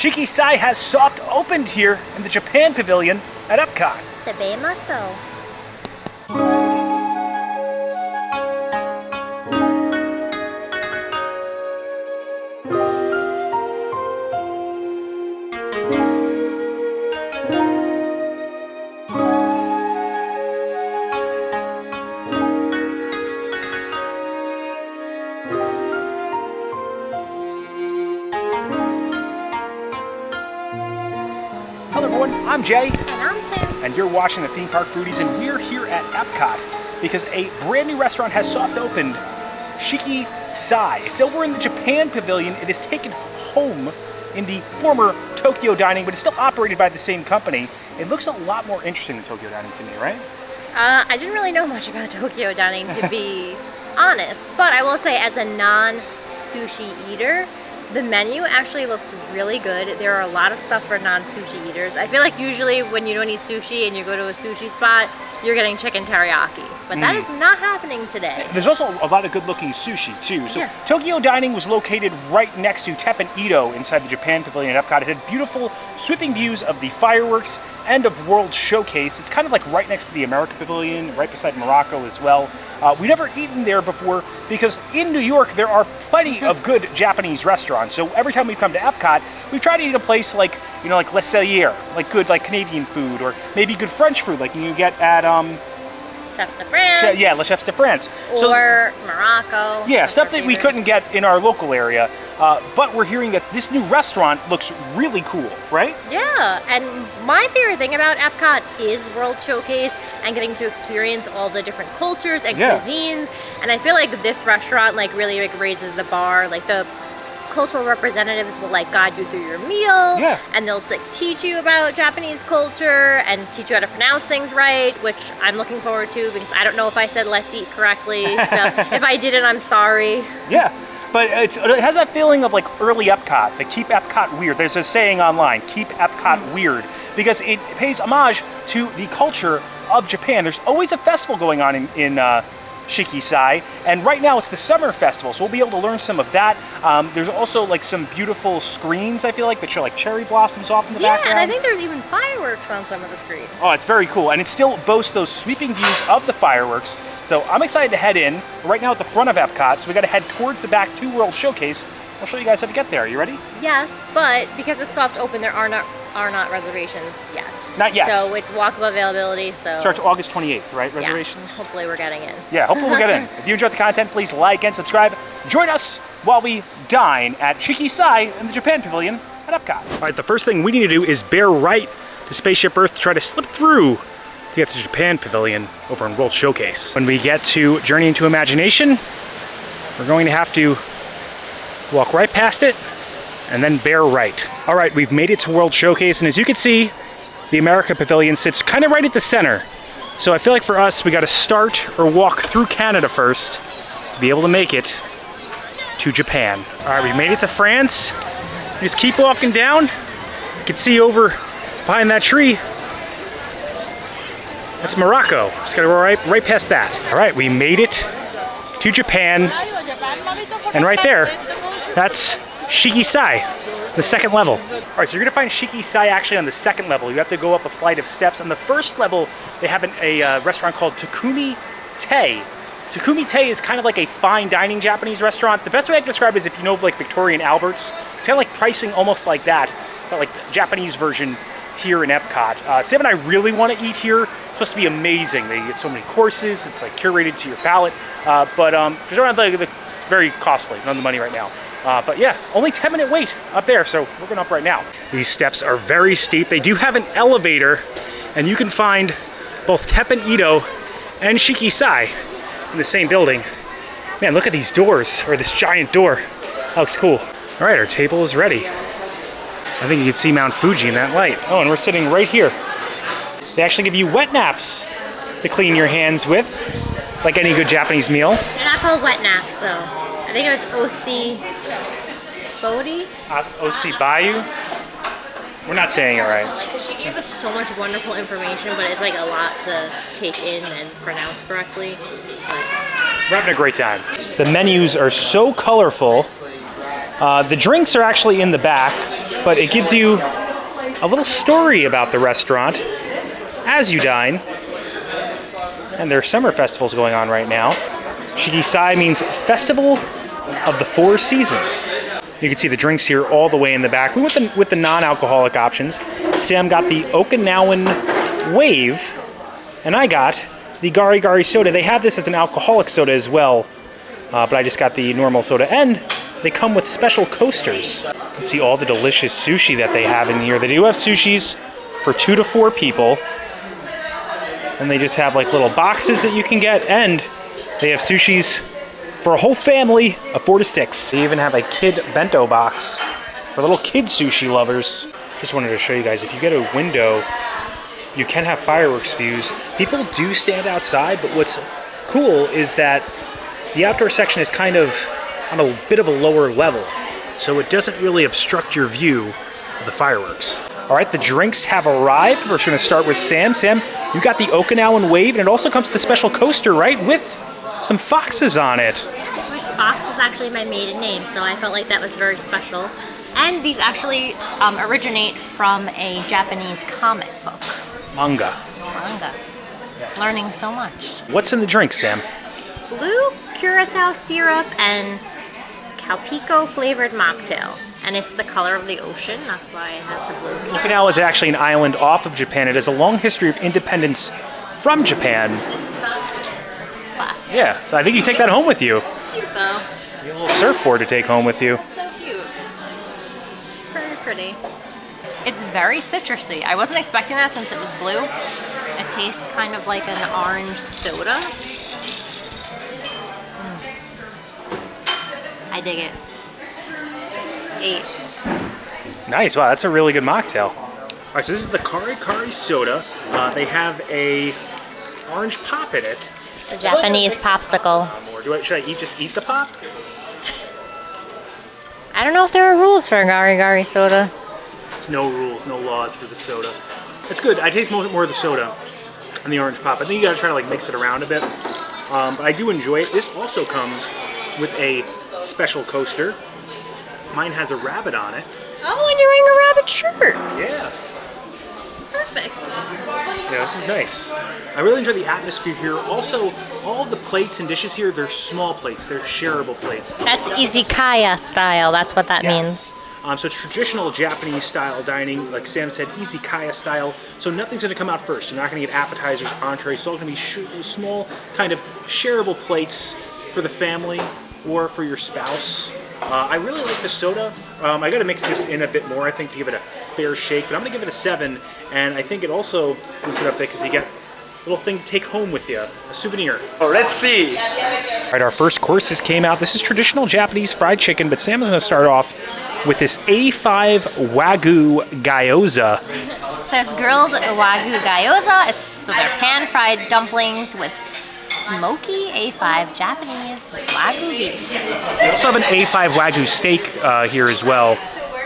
Shiki-Sai has soft opened here in the Japan Pavilion at Epcot. Sabemaso. Hello everyone, I'm Jay. And I'm Sam. And you're watching the Theme Park Foodies, and we're here at Epcot because a brand new restaurant has soft opened, Shiki-Sai. It's over in the Japan Pavilion. It is taken home in the former Tokyo Dining, but it's still operated by the same company. It looks a lot more interesting than Tokyo Dining to me, right? I didn't really know much about Tokyo Dining, to be honest, but I will say as a non-sushi eater, the menu actually looks really good. There are a lot of stuff for non-sushi eaters. I feel like usually when you don't eat sushi and you go to a sushi spot, you're getting chicken teriyaki. But that is not happening today. There's also a lot of good-looking sushi, too. So Yeah. Tokyo Dining was located right next to Teppan Edo inside the Japan Pavilion at Epcot. It had beautiful, sweeping views of the fireworks and of World Showcase. It's kind of like right next to the America Pavilion, right beside Morocco as well. We've never eaten there before because in New York there are plenty of good Japanese restaurants. So every time we come to Epcot, we try to eat a place like, you know, like Le Cellier, like good like Canadian food, or maybe good French food like you get at Chefs de France. yeah, Le Chefs de France. Or Morocco. Yeah, stuff that we couldn't get in our local area. But we're hearing that this new restaurant looks really cool, right? Yeah, and my favorite thing about Epcot is World Showcase and getting to experience all the different cultures and cuisines. And I feel like this restaurant like really like raises the bar. Like the cultural representatives will like guide you through your meal, and they'll like teach you about Japanese culture and teach you how to pronounce things right, which I'm looking forward to because I don't know if I said let's eat correctly. So if I didn't, I'm sorry. Yeah. But it has that feeling of like early Epcot, the keep Epcot weird. There's a saying online, keep Epcot weird, because it pays homage to the culture of Japan. There's always a festival going on in Shiki-Sai, and right now it's the summer festival, so we'll be able to learn some of that. There's also like some beautiful screens, I feel like, that show like cherry blossoms off in the background. Yeah, and I think there's even fireworks on some of the screens. Oh, it's very cool, and it still boasts those sweeping views of the fireworks. So I'm excited to head in. We're right now at the front of Epcot, so we got to head towards the back to World Showcase. I'll show you guys how to get there. Are you ready? Yes, but because it's soft open, there are not reservations yet. Not yet. So it's walkable availability. So Starts August 28th, right? Reservations? Yes, hopefully we're getting in. Yeah, hopefully we'll get in. If you enjoyed the content, please like and subscribe. Join us while we dine at Shiki-Sai in the Japan Pavilion at Epcot. All right, the first thing we need to do is bear right to Spaceship Earth to try to slip through to get to the Japan Pavilion over in World Showcase. When we get to Journey into Imagination, we're going to have to walk right past it and then bear right. All right, we've made it to World Showcase, and as you can see, the America Pavilion sits kind of right at the center. So I feel like for us, we got to start or walk through Canada first to be able to make it to Japan. All right, we made it to France. Just keep walking down. You can see over behind that tree, that's Morocco. Just gotta go right past that. All right, we made it to Japan, and right there, that's Shiki-Sai, the second level. All right, so you're gonna find Shiki-Sai actually on the second level. You have to go up a flight of steps. On the first level, they have a restaurant called Takumi Tei. Takumi Tei is kind of like a fine dining Japanese restaurant. The best way I can describe it is if you know of like Victoria and Albert's. It's kind of like pricing almost like that, but like the Japanese version here in Epcot. Sam and I really want to eat here. It's supposed to be amazing. They get so many courses. It's like curated to your palate, but there's around it's very costly. None of the money right now. But yeah, only 10-minute wait up there, so we're going up right now. These steps are very steep. They do have an elevator, and you can find both Teppan Edo and Shiki-Sai in the same building. Man, look at these doors, or this giant door. That looks cool. All right, our table is ready. I think you can see Mount Fuji in that light. Oh, and we're sitting right here. They actually give you wet naps to clean your hands with, like any good Japanese meal. They're not called wet naps, though. I think it was Osi Bodhi? Osi Bayu? We're not saying it right. Like, she gave us so much wonderful information, but it's like a lot to take in and pronounce correctly. We're having a great time. The menus are so colorful. The drinks are actually in the back. but it gives you a little story about the restaurant as you dine. And there are summer festivals going on right now. Shiki-Sai means Festival of the Four Seasons. You can see the drinks here all the way in the back. We went with the non-alcoholic options. Sam got the Okinawan Wave, and I got the Gari soda. They have this as an alcoholic soda as well, but I just got the normal soda. And they come with special coasters. You can see all the delicious sushi that they have in here. They do have sushis for 2 to 4 people. And they just have like little boxes that you can get, and they have sushis for a whole family of 4 to 6. They even have a kid bento box for little kid sushi lovers. Just wanted to show you guys, if you get a window, you can have fireworks views. People do stand outside, but what's cool is that the outdoor section is kind of on a bit of a lower level, so it doesn't really obstruct your view of the fireworks. All right, the drinks have arrived. We're going to start with Sam. Sam, you got the Okinawan Wave, and it also comes with a special coaster, right, with some foxes on it. Which fox is actually my maiden name, so I felt like that was very special. And these actually originate from a Japanese comic book. Manga. Yes. Learning so much. What's in the drink, Sam? Blue curacao syrup and Calpico flavored mocktail. And it's the color of the ocean, that's why it has the blue. Okinawa is actually an island off of Japan. It has a long history of independence from Japan. This is classic. Yeah, so I think you take that home with you. It's cute though. You get a little surfboard to take home with you. It's so cute. It's very pretty. It's very citrusy. I wasn't expecting that since it was blue. It tastes kind of like an orange soda. I dig it. 8. Nice, wow, that's a really good mocktail. All right, so this is the Kari soda. They have a orange pop in it. The Japanese popsicle. Should I just eat the pop? I don't know if there are rules for Gari soda. There's no rules, no laws for the soda. It's good. I taste more of the soda and the orange pop. I think you gotta try to like mix it around a bit. But I do enjoy it. This also comes with a special coaster. Mine has a rabbit on it. Oh, and you're wearing a rabbit shirt. Yeah. Perfect. Yeah, this is nice. I really enjoy the atmosphere here. Also, all of the plates and dishes here, they're small plates. They're shareable plates. That's izakaya style. That's what that means. So it's traditional Japanese style dining, like Sam said, izakaya style. So nothing's gonna come out first. You're not gonna get appetizers, entrees. It's all gonna be small, kind of shareable plates for the family or for your spouse. I really like the soda. I gotta mix this in a bit more, I think, to give it a fair shake, but I'm gonna give it a 7, and I think it also boosts it up there because you get a little thing to take home with you, a souvenir. Oh, let's see. All right, our first courses came out. This is traditional Japanese fried chicken, but Sam is gonna start off with this A5 Wagyu Gyoza. So it's grilled Wagyu Gyoza. So they're pan-fried dumplings with smoky A5 Japanese Wagyu beef. We also have an A5 Wagyu steak here as well.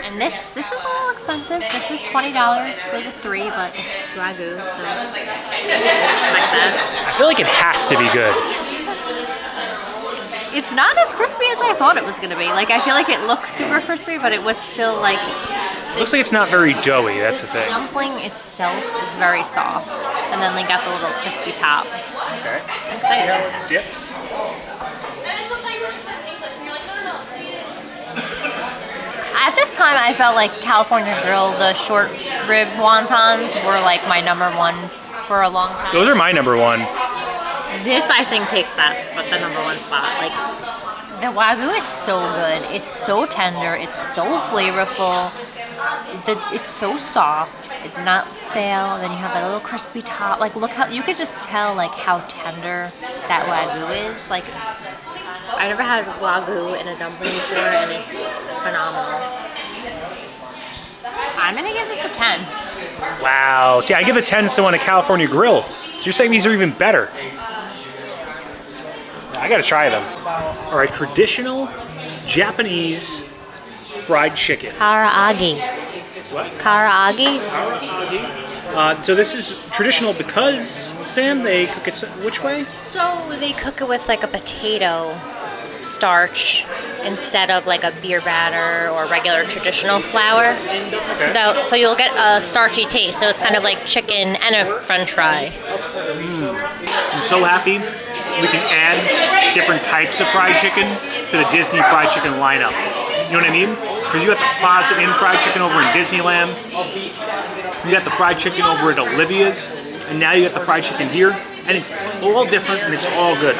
And this is a little expensive. This is $20 for the 3, but it's Wagyu, so I expect that. I feel like it has to be good. It's not as crispy as I thought it was gonna be. Like, I feel like it looks super crispy, but it was still like... Looks like it's not very doughy, that's the thing. The dumpling itself is very soft, and then they got the little crispy top. Okay. I'm excited. Dips. At this time, I felt like California Grill, the short rib wontons, were like my #1 for a long time. Those are my #1. This, I think, takes that, but the #1 spot. Like, the Wagyu is so good. It's so tender. It's so flavorful. It's so soft. It's not stale. Then you have that little crispy top. Like, look how you could just tell like how tender that Wagyu is. Like, I never had Wagyu in a dumpling before, and it's phenomenal. I'm gonna give this a 10. Wow. See, I give a 10 still on a California Grill. So you're saying these are even better? I gotta try them. All right, traditional Japanese fried chicken. Karaage. What? Karaage. Karaage. So this is traditional because, Sam, they cook it which way? So they cook it with like a potato starch instead of like a beer batter or regular traditional flour. Okay. So you'll get a starchy taste. So it's kind of like chicken and a French fry. I'm so happy we can add different types of fried chicken to the Disney fried chicken lineup. You know what I mean? Because you got the Plaza Inn fried chicken over in Disneyland. You got the fried chicken over at Olivia's. And now you got the fried chicken here. And it's all different and it's all good.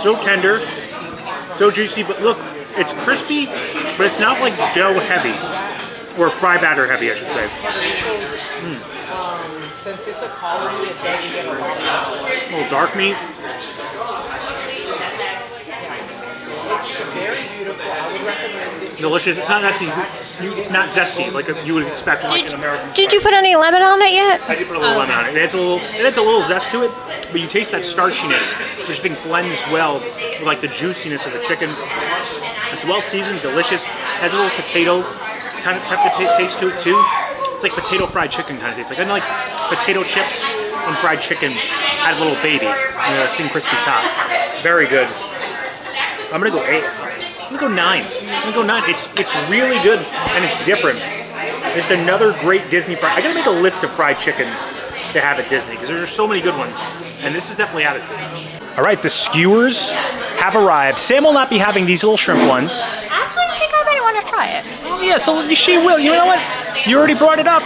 So tender, so juicy, but look, it's crispy, but it's not like dough heavy. Or fry batter heavy, I should say. Since it's a colony, it does get a A little dark meat. very beautiful. I would recommend it. Delicious. It's not zesty like you would expect from like an American. Did you put any lemon on it yet? I did put a little lemon on it. It adds a little zest to it, but you taste that starchiness, which I think blends well with like the juiciness of the chicken. It's well seasoned, delicious. Has a little potato kind of pepper taste to it too. It's like potato fried chicken kind of taste. Like potato chips and fried chicken had a little baby and a thin crispy top. Very good. I'm gonna go 8. I'm gonna go 9. I'm gonna go 9. It's really good and it's different. It's another great Disney fried. I gotta make a list of fried chickens to have at Disney because there's so many good ones, and this is definitely added to it. All right, the skewers have arrived. Sam will not be having these little shrimp ones. Actually, I think I might want to try it. Oh yeah, so she will. You know what? You already brought it up.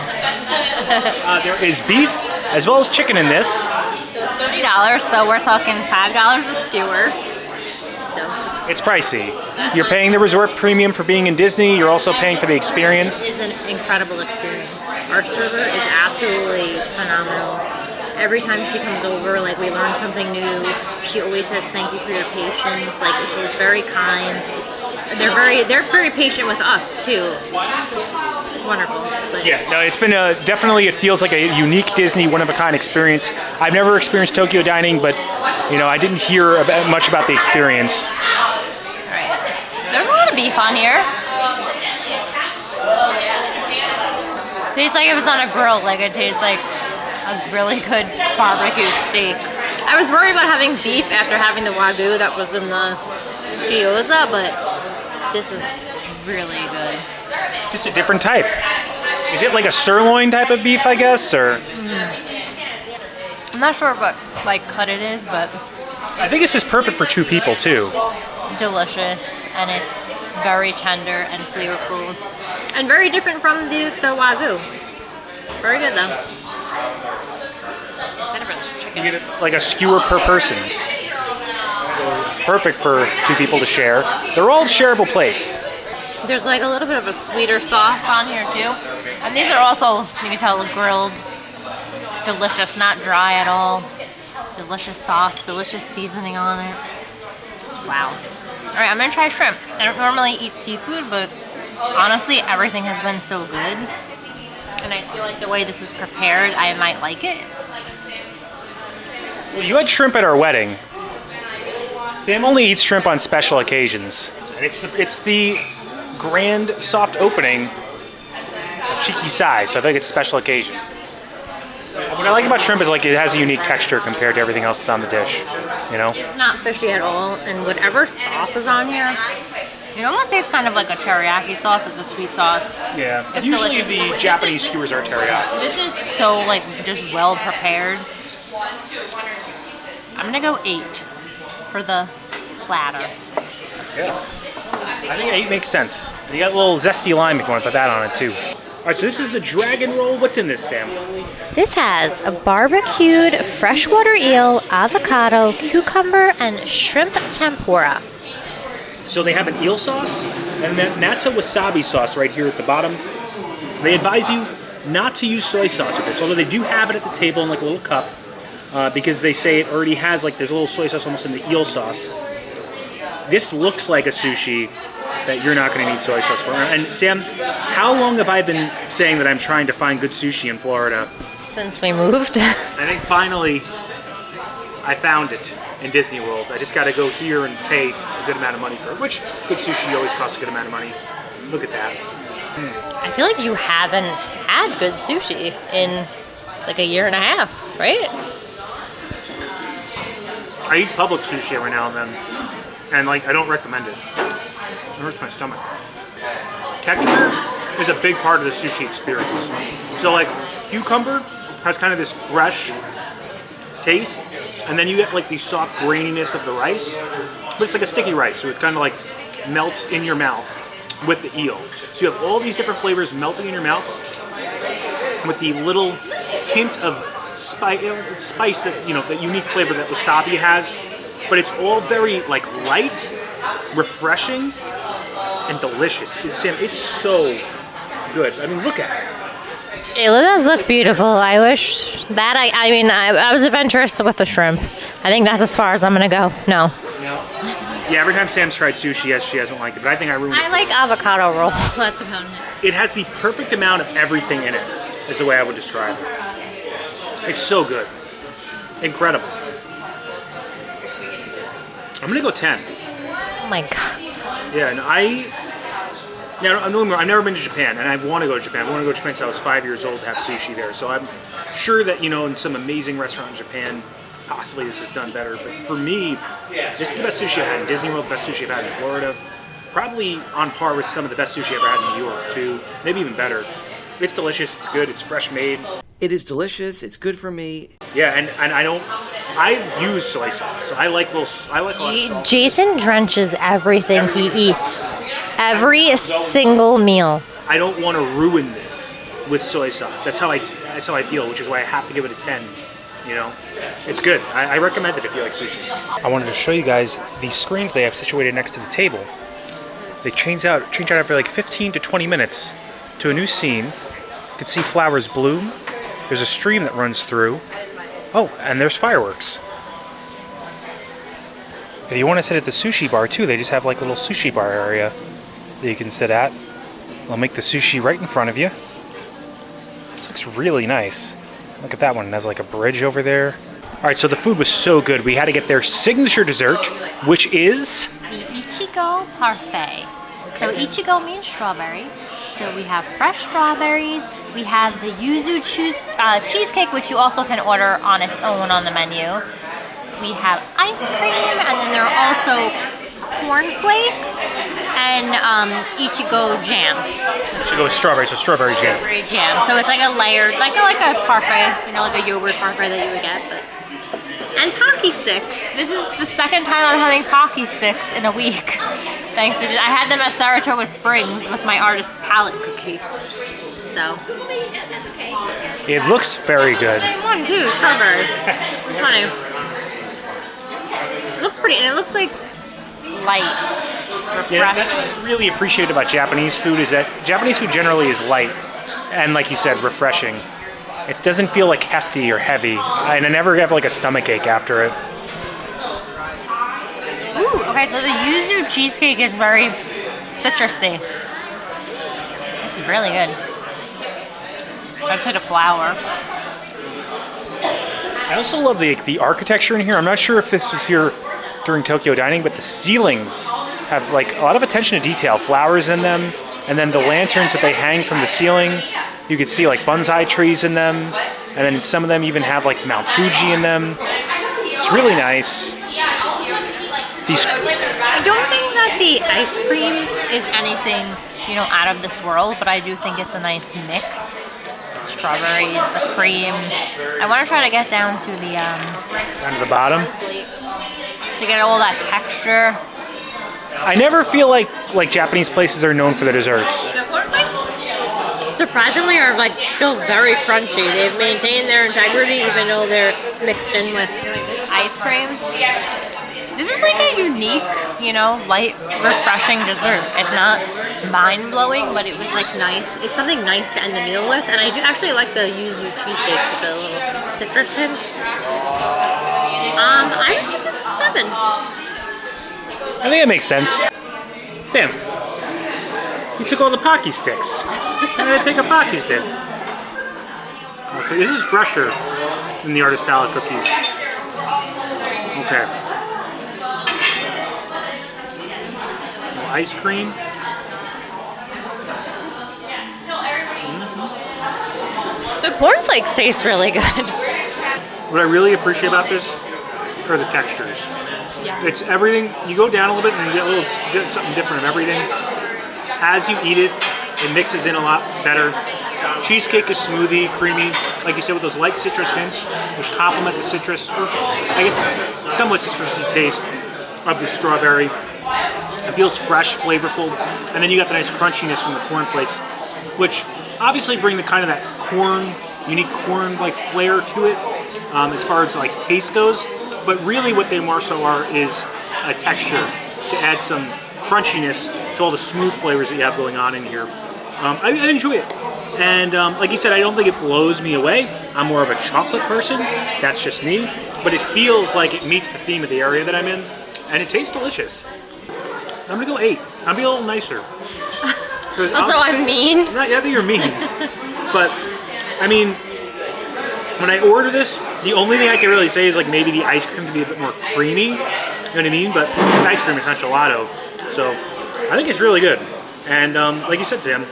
There is beef as well as chicken in this. So it's $30, so we're talking $5 a skewer. So just It's pricey. You're paying the resort premium for being in Disney. You're also paying for the experience. It is an incredible experience. Our server is absolutely phenomenal. Every time she comes over, like, we learn something new. She always says thank you for your patience. Like, she's very kind. They're very patient with us too. It's wonderful. But Yeah, no, it's been definitely. It feels like a unique Disney, one-of-a-kind experience. I've never experienced Tokyo dining, but I didn't hear much about the experience. all right. There's a lot of beef on here. Tastes like it was on a grill. Like it tastes like a really good barbecue steak. I was worried about having beef after having the Wagyu that was in the gyoza, but this is really good. Just a different type. Is it like a sirloin type of beef, I guess, or? I'm not sure what like cut it is, but I think this is perfect for 2 people too. delicious, and it's very tender and flavorful, and very different from the Wagyu. Very good though. Excited for this chicken. You get it like a skewer per person. So it's perfect for 2 people to share. They're all shareable plates. There's like a little bit of a sweeter sauce on here too. And these are also, you can tell, grilled, delicious, not dry at all. Delicious sauce, delicious seasoning on it. Wow. All right, I'm gonna try shrimp. I don't normally eat seafood, but honestly, everything has been so good. And I feel like the way this is prepared, I might like it. Well, you had shrimp at our wedding. Sam only eats shrimp on special occasions. And it's the grand soft opening of Shiki-Sai, so I think it's a special occasion. What I like about shrimp is like it has a unique texture compared to everything else that's on the dish, It's not fishy at all, and whatever sauce is on here, it almost tastes kind of like a teriyaki sauce. It's a sweet sauce. Yeah. It's Usually delicious. the Japanese skewers are teriyaki. This is so like just well prepared. I'm gonna go 8 for the platter. Yeah. I think 8 makes sense. You got a little zesty lime if you want to put that on it too. All right, so this is the dragon roll. What's in this, Sam? This has a barbecued freshwater eel, avocado, cucumber, and shrimp tempura. So they have an eel sauce, and then that's a wasabi sauce right here at the bottom. They advise you not to use soy sauce with this, although they do have it at the table in like a little cup, because they say it already has like there's a little soy sauce almost in the eel sauce. This looks like a sushi that you're not going to need soy sauce for. And Sam, how long have I been saying that I'm trying to find good sushi in Florida? Since we moved. I think finally I found it in Disney World. I just got to go here and pay a good amount of money for it, which good sushi always costs a good amount of money. Look at that. I feel like you haven't had good sushi in like a year and a half, right? I eat public sushi every now and then. And like, I don't recommend it. It hurts my stomach. Texture is a big part of the sushi experience. So like, cucumber has kind of this fresh taste, and then you get like the soft graininess of the rice, but it's like a sticky rice, so it kind of like melts in your mouth with the eel. So you have all these different flavors melting in your mouth with the little hint of spice that, you know, the unique flavor that wasabi has, but it's all very like light, refreshing, and delicious. It's so good. I mean, look at it. It does look beautiful. I wish that I was adventurous with the shrimp. I think that's as far as I'm gonna go. No. Yeah, every time Sam's tried sushi, she hasn't liked it, but I think I ruined it. I like avocado roll. That's about it. It has the perfect amount of everything in it, is the way I would describe it. It's so good. Incredible. I'm gonna go 10. Oh my god. Yeah, and I've never been to Japan, and I want to go to Japan. I want to go to Japan since I was 5 years old to have sushi there. So I'm sure that, you know, in some amazing restaurant in Japan, possibly this is done better. But for me, this is the best sushi I've had in Disney World, the best sushi I've had in Florida. Probably on par with some of the best sushi I've ever had in New York, too. Maybe even better. It's delicious, it's good, it's fresh made. It is delicious. It's good for me. Yeah, and I use soy sauce, so I like a lot of salt. Jason drenches everything he eats. Every single meal. I don't want to ruin this with soy sauce. That's how I feel, which is why I have to give it a 10. You know, it's good. I recommend it if you like sushi. I wanted to show you guys these screens they have situated next to the table. They change out after like 15 to 20 minutes to a new scene. You can see flowers bloom. There's a stream that runs through. Oh, and there's fireworks. If you want to sit at the sushi bar too, they just have like a little sushi bar area that you can sit at. They'll make the sushi right in front of you. This looks really nice. Look at that one, it has like a bridge over there. All right, so the food was so good. We had to get their signature dessert, which is? The Ichigo Parfait. So Ichigo means strawberry. So we have fresh strawberries. We have the yuzu cheesecake, which you also can order on its own on the menu. We have ice cream, and then there are also cornflakes and Ichigo jam. Ichigo strawberry, so strawberry jam. Strawberry jam. So it's like a layered, like a parfait, you know, like a yogurt parfait that you would get. And Pocky sticks. This is the second time I'm having Pocky sticks in a week. Thanks to I had them at Saratoga Springs with my artist's palette cookie. So. It looks very good. Same one too, strawberry. It's funny. It looks pretty, and it looks like light, refreshing. Yeah, that's what I really appreciate about Japanese food is that Japanese food generally is light and, like you said, refreshing. It doesn't feel like hefty or heavy, and I never have like a stomach ache after it. Ooh, okay, so the yuzu cheesecake is very citrusy. It's really good. I just had a flower. I also love the architecture in here. I'm not sure if this was here during Tokyo Dining, but the ceilings have like a lot of attention to detail, flowers in them, and then the lanterns that they hang from the ceiling. You can see like bonsai trees in them, and then some of them even have like Mount Fuji in them. It's really nice. I don't think that the ice cream is anything, you know, out of this world, but I do think it's a nice mix. Strawberries, the cream. I want to try to get down to the down to the bottom to get all that texture. I never feel like Japanese places are known for their desserts. The cornflakes, surprisingly, are like still very crunchy. They've maintained their integrity even though they're mixed in with ice cream. This is like a unique, you know, light, refreshing dessert. It's not mind-blowing, but it was like nice. It's something nice to end the meal with, and I do actually like the yuzu cheesecake with the little citrus hint. I would give this a 7. I think it makes sense. Sam, you took all the Pocky sticks. I'm gonna take a Pocky stick. Okay, this is fresher than the artist palette cookie. Okay. Ice cream. The cornflakes taste really good. What I really appreciate about this are the textures. Yeah. It's everything. You go down a little bit and you get something different of everything. As you eat it, it mixes in a lot better. Cheesecake is smoothie, creamy, like you said, with those light citrus hints, which complement the citrus, or I guess somewhat citrusy taste of the strawberry. It feels fresh, flavorful, and then you got the nice crunchiness from the cornflakes, which obviously bring the kind of that corn, unique corn-like flair to it, as far as like taste goes. But really, what they more so are is a texture to add some crunchiness to all the smooth flavors that you have going on in here. I enjoy it. And like you said, I don't think it blows me away. I'm more of a chocolate person. That's just me. But it feels like it meets the theme of the area that I'm in. And it tastes delicious. I'm going to go 8. I'll be a little nicer. Also, I'm mean. Not yeah, you're mean. But, I mean, when I order this, the only thing I can really say is like maybe the ice cream can be a bit more creamy. You know what I mean? But it's ice cream, it's not gelato. So I think it's really good. And like you said, Sam,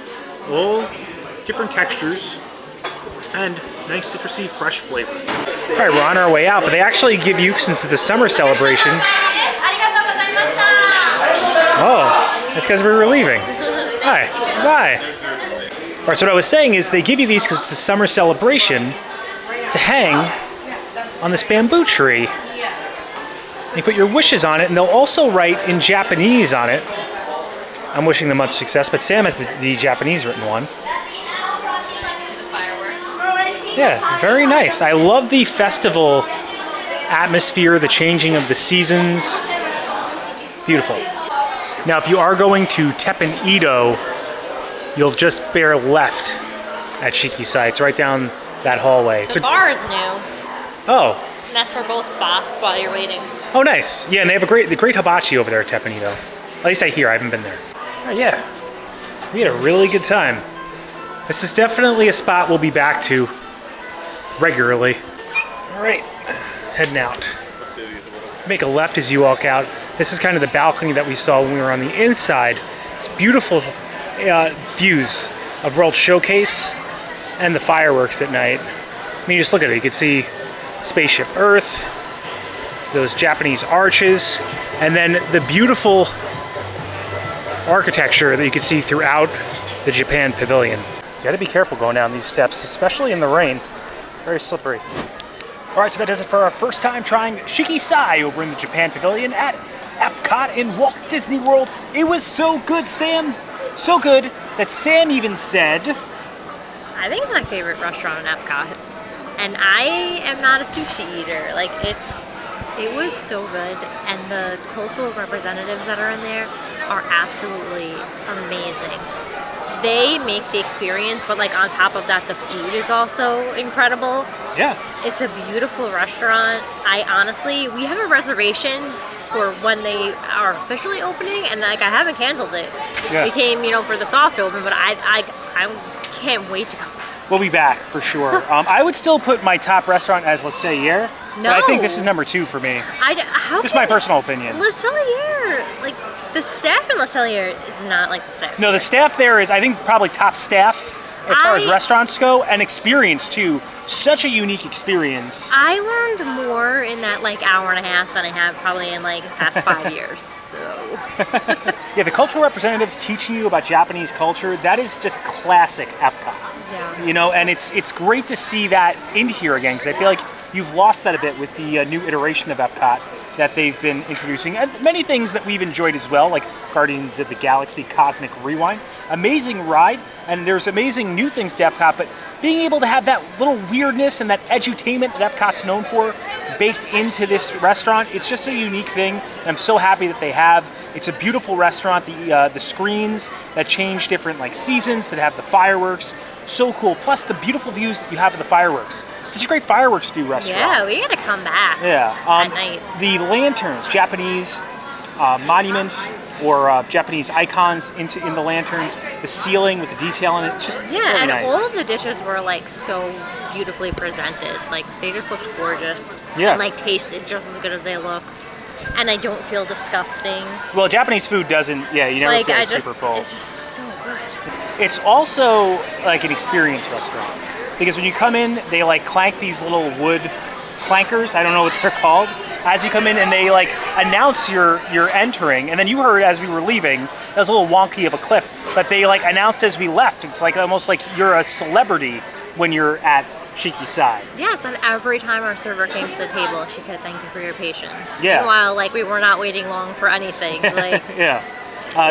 all different textures and nice citrusy, fresh flavor. All right, we're on our way out, but they actually give you, since it's the summer celebration. Oh, that's because we were leaving. Hi, bye. All right, so what I was saying is they give you these because it's the summer celebration to hang on this bamboo tree. You put your wishes on it, and they'll also write in Japanese on it. I'm wishing them much success, but Sam has the Japanese written one. Yeah, very nice. I love the festival atmosphere, the changing of the seasons. Beautiful. Now, if you are going to Teppan Edo, you'll just bear left at Shiki-Sai. It's right down that hallway. The bar is new. Oh. And that's for both spots while you're waiting. Oh, nice. Yeah, and they have the great hibachi over there at Teppan Edo. At least I hear. I haven't been there. Oh, yeah. We had a really good time. This is definitely a spot we'll be back to regularly. All right, heading out. Make a left as you walk out. This is kind of the balcony that we saw when we were on the inside. It's beautiful views of World Showcase and the fireworks at night. I mean, just look at it. You can see Spaceship Earth, those Japanese arches, and then the beautiful architecture that you can see throughout the Japan Pavilion. You gotta be careful going down these steps, especially in the rain. Very slippery. All right, so that does it for our first time trying Shiki-Sai over in the Japan Pavilion at Epcot in Walt Disney World. It was so good, Sam. So good that Sam even said, I think it's my favorite restaurant in Epcot. And I am not a sushi eater. Like, it was so good. And the cultural representatives that are in there are absolutely amazing. They make the experience, but like on top of that, the food is also incredible. yeah. It's a beautiful restaurant. We have a reservation for when they are officially opening, and like I haven't canceled it. Yeah. We came, for the soft open, but I can't wait to come back. We'll be back for sure. I would still put my top restaurant as Le Cellier, but I think this is number 2 for me. Just my personal opinion. Le Cellier, like the staff in Le Cellier is not like the staff. No, the staff there is, I think, probably top staff as far as restaurants go, and experience too. Such a unique experience. I learned more in that like hour and a half than I have probably in like the past 5 years. So. Yeah, the cultural representatives teaching you about Japanese culture, that is just classic Epcot. Yeah. And it's great to see that in here again, because I feel like you've lost that a bit with the new iteration of Epcot that they've been introducing. And many things that we've enjoyed as well, like Guardians of the Galaxy Cosmic Rewind. Amazing ride, and there's amazing new things to Epcot, but being able to have that little weirdness and that edutainment that Epcot's known for baked into this restaurant, it's just a unique thing. And I'm so happy that they have. It's a beautiful restaurant. The screens that change different like seasons, that have the fireworks, so cool. Plus the beautiful views that you have of the fireworks. Such a great fireworks view restaurant. Yeah, we gotta come back. Yeah. At night. The lanterns, Japanese monuments or Japanese icons in the lanterns. The ceiling with the detail in it. It's just really and nice. all of the dishes were like so beautifully presented. Like they just looked gorgeous. Yeah. And like tasted just as good as they looked. And I don't feel disgusting. Well, Japanese food doesn't. Yeah, you never feel super full. It's just so good. It's also like an experience restaurant. Because when you come in, they like clank these little wood clankers, I don't know what they're called, as you come in, and they like announce you're entering. And then you heard as we were leaving, that was a little wonky of a clip, but they like announced as we left. It's like almost like you're a celebrity when you're at Shiki-Sai. Yes, and every time our server came to the table, she said, "Thank you for your patience." Yeah. Meanwhile, like, we were not waiting long for anything. Like, Yeah.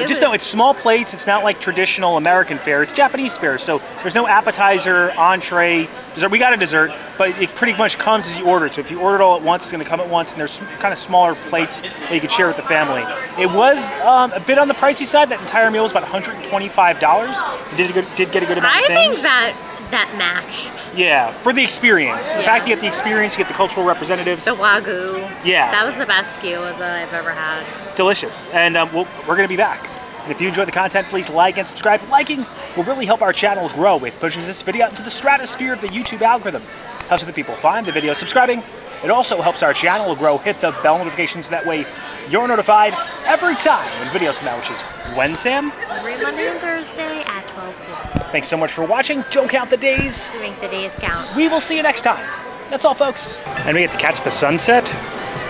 Just know it's small plates. It's not like traditional American fare. It's Japanese fare. So there's no appetizer, entree, dessert. We got a dessert, but it pretty much comes as you order it. So if you order it all at once, it's going to come at once. And there's kind of smaller plates that you can share with the family. It was a bit on the pricey side. That entire meal was about $125. You did get a good amount of things. I think that matched. Yeah, for the experience. The Yeah. fact you get the experience, you get the cultural representatives. The Wagyu. Yeah. That was the best gyoza I've ever had. Delicious. And we're going to be back. And if you enjoy the content, please like and subscribe. Liking will really help our channel grow. It pushes this video out into the stratosphere of the YouTube algorithm. Helps other people find the video. Subscribing, it also helps our channel grow. Hit the bell notifications so that way you're notified every time when videos come out, which is when, Sam? Every Monday and Thursday at 12 p.m. Thanks so much for watching. Don't count the days. To make the days count. We will see you next time. That's all, folks. And we get to catch the sunset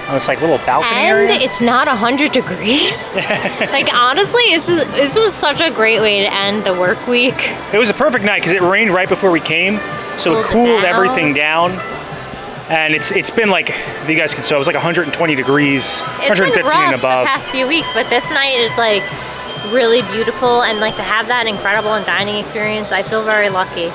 on this like little balcony And area. it's not 100 degrees. Like, honestly, this was such a great way to end the work week. It was a perfect night because it rained right before we came, so it Cooled it cooled down. everything down. And it's been like, if you guys can, so it was like 120 degrees, It's 115 been rough and above. the past few weeks, but this night is like really beautiful, and like to have that incredible and dining experience, I feel very lucky.